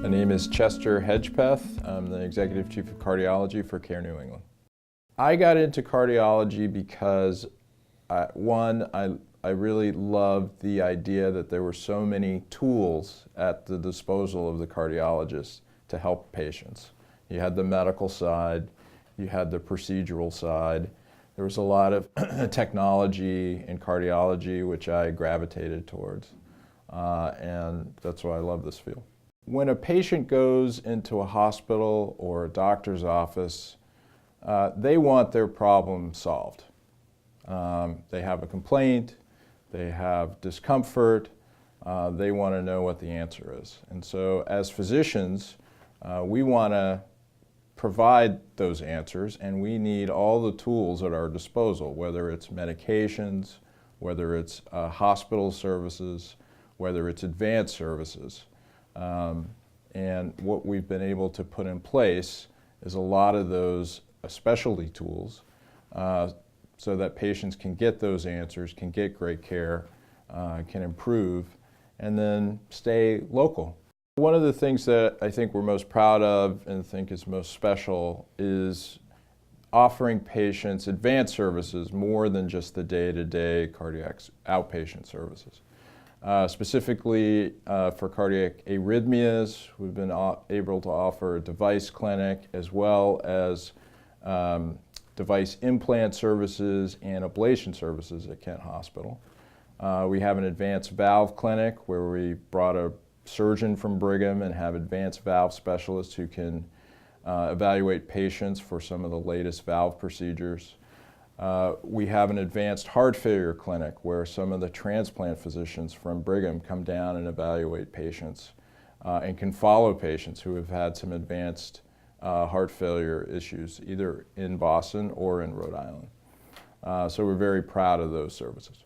My name is Chester Hedgepeth. I'm the Executive Chief of Cardiology for Care New England. I got into cardiology because, I really loved the idea that there were so many tools at the disposal of the cardiologist to help patients. You had the medical side, you had the procedural side. There was a lot of technology in cardiology which I gravitated towards, and that's why I love this field. When a patient goes into a hospital or a doctor's office, they want their problem solved. They have a complaint, they have discomfort, they want to know what the answer is. And so as physicians, we want to provide those answers, and we need all the tools at our disposal, whether it's medications, whether it's hospital services, whether it's advanced services. And what we've been able to put in place is a lot of those specialty tools so that patients can get those answers, can get great care, can improve, and then stay local. One of the things that I think we're most proud of and think is most special is offering patients advanced services more than just the day-to-day cardiac outpatient services. Specifically for cardiac arrhythmias, we've been able to offer a device clinic as well as device implant services and ablation services at Kent Hospital. We have an advanced valve clinic where we brought a surgeon from Brigham and have advanced valve specialists who can evaluate patients for some of the latest valve procedures. We have an advanced heart failure clinic where some of the transplant physicians from Brigham come down and evaluate patients and can follow patients who have had some advanced heart failure issues either in Boston or in Rhode Island. So we're very proud of those services.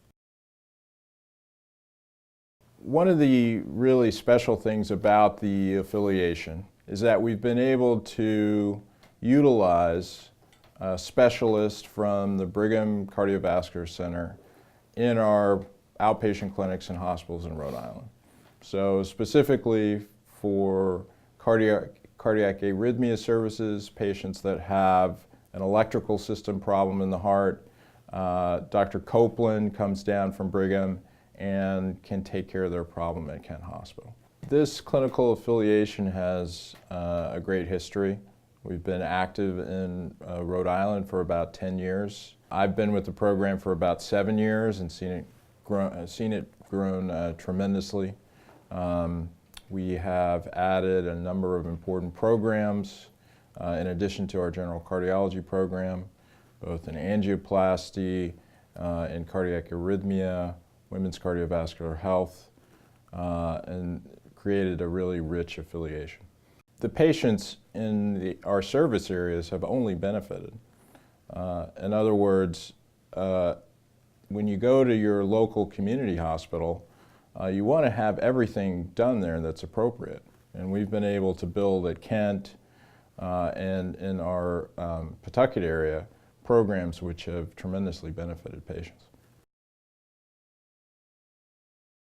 One of the really special things about the affiliation is that we've been able to utilize specialists from the Brigham Cardiovascular Center in our outpatient clinics and hospitals in Rhode Island. So specifically for cardiac arrhythmia services, patients that have an electrical system problem in the heart, Dr. Copeland comes down from Brigham and can take care of their problem at Kent Hospital. This clinical affiliation has a great history. We've been active in Rhode Island for about 10 years. I've been with the program for about 7 years and seen it grown tremendously. We have added a number of important programs in addition to our general cardiology program, both in angioplasty, in cardiac arrhythmia, women's cardiovascular health, and created a really rich affiliation. The patients in our service areas have only benefited. In other words, when you go to your local community hospital, you want to have everything done there that's appropriate. And we've been able to build at Kent and in our Pawtucket area programs which have tremendously benefited patients.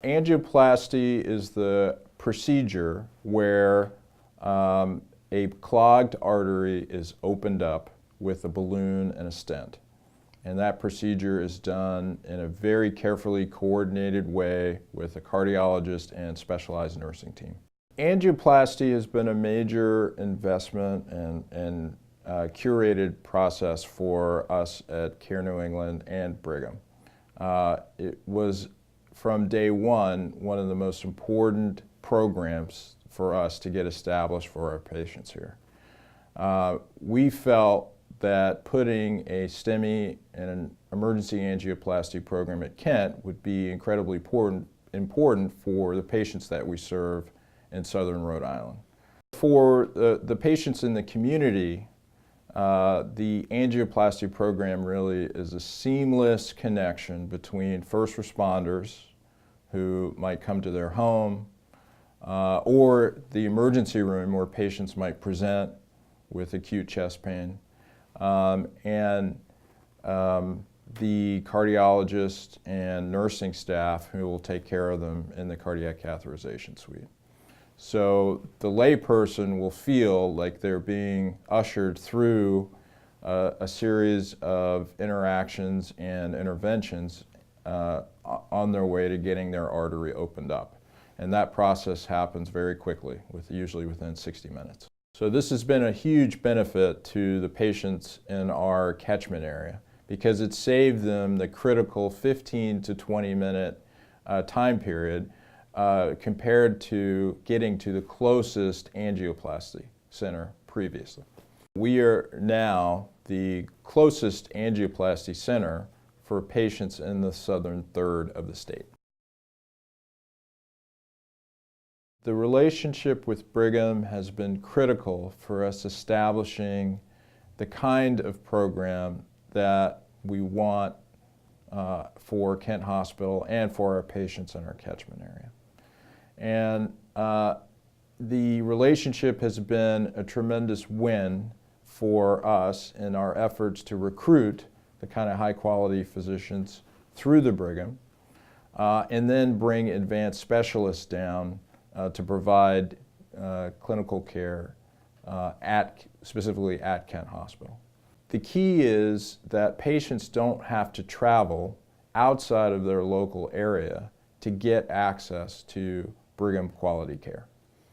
Angioplasty is the procedure where a clogged artery is opened up with a balloon and a stent. And that procedure is done in a very carefully coordinated way with a cardiologist and specialized nursing team. Angioplasty has been a major investment and curated process for us at Care New England and Brigham. It was from day one of the most important programs for us to get established for our patients here. We felt that putting a STEMI and an emergency angioplasty program at Kent would be incredibly important for the patients that we serve in southern Rhode Island. For the patients in the community, the angioplasty program really is a seamless connection between first responders who might come to their home or the emergency room where patients might present with acute chest pain, and the cardiologist and nursing staff who will take care of them in the cardiac catheterization suite. So the layperson will feel like they're being ushered through a series of interactions and interventions on their way to getting their artery opened up. And that process happens very quickly, usually within 60 minutes. So this has been a huge benefit to the patients in our catchment area because it saved them the critical 15 to 20 minute time period compared to getting to the closest angioplasty center previously. We are now the closest angioplasty center for patients in the southern third of the state. The relationship with Brigham has been critical for us establishing the kind of program that we want for Kent Hospital and for our patients in our catchment area. And the relationship has been a tremendous win for us in our efforts to recruit the kind of high-quality physicians through the Brigham and then bring advanced specialists down to provide clinical care specifically at Kent Hospital. The key is that patients don't have to travel outside of their local area to get access to Brigham quality care.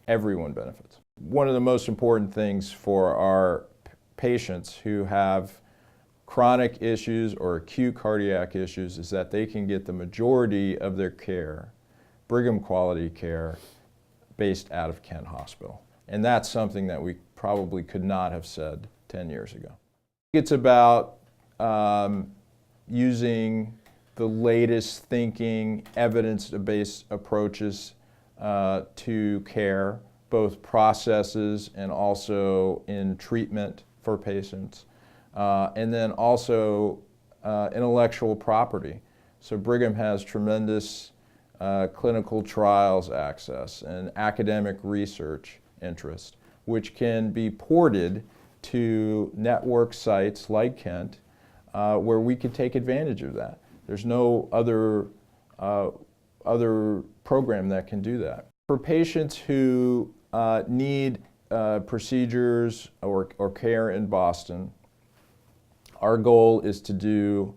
Everyone benefits. One of the most important things for our patients who have chronic issues or acute cardiac issues is that they can get the majority of their care, Brigham quality care, based out of Kent Hospital. And that's something that we probably could not have said 10 years ago. It's about using the latest thinking, evidence-based approaches to care, both processes and also in treatment for patients, and then also intellectual property. So Brigham has tremendous clinical trials access and academic research interest, which can be ported to network sites like Kent, where we could take advantage of that. There's no other program that can do that. For patients who need procedures or care in Boston, our goal is to do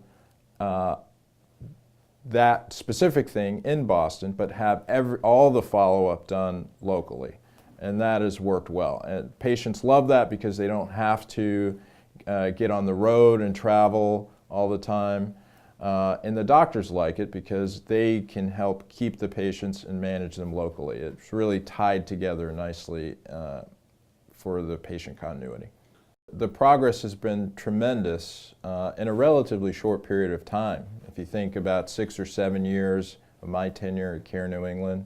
that specific thing in Boston, but have all the follow-up done locally. And that has worked well. And patients love that because they don't have to get on the road and travel all the time. And the doctors like it because they can help keep the patients and manage them locally. It's really tied together nicely for the patient continuity. The progress has been tremendous in a relatively short period of time. If you think about 6 or 7 years of my tenure at Care New England,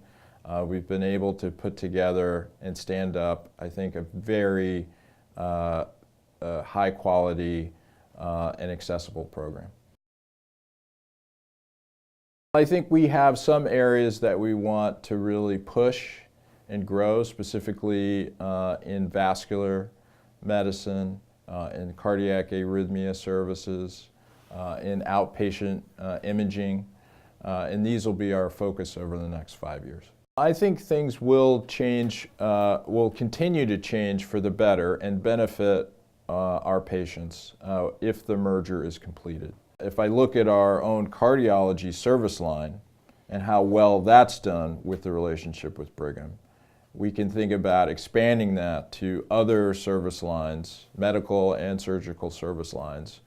we've been able to put together and stand up, I think, a very high quality and accessible program. I think we have some areas that we want to really push and grow, specifically in vascular medicine, in cardiac arrhythmia services, in outpatient imaging, and these will be our focus over the next 5 years. I think things will change, will continue to change for the better and benefit our patients if the merger is completed. If I look at our own cardiology service line and how well that's done with the relationship with Brigham, we can think about expanding that to other service lines, medical and surgical service lines,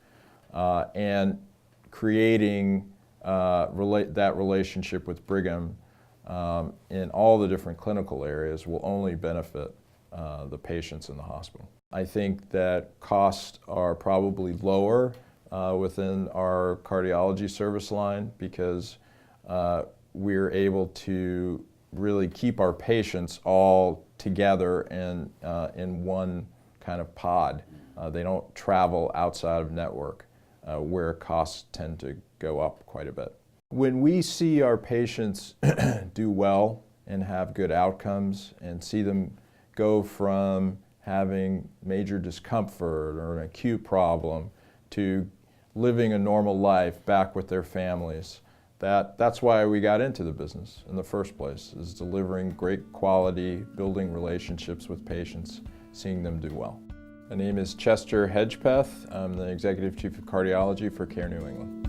and creating that relationship with Brigham in all the different clinical areas will only benefit the patients in the hospital. I think that costs are probably lower within our cardiology service line because we're able to really keep our patients all together and in one kind of pod. They don't travel outside of network where costs tend to go up quite a bit. When we see our patients do well and have good outcomes and see them go from having major discomfort or an acute problem to living a normal life back with their families, That's why we got into the business in the first place, is delivering great quality, building relationships with patients, seeing them do well. My name is Chester Hedgepeth. I'm the Executive Chief of Cardiology for Care New England.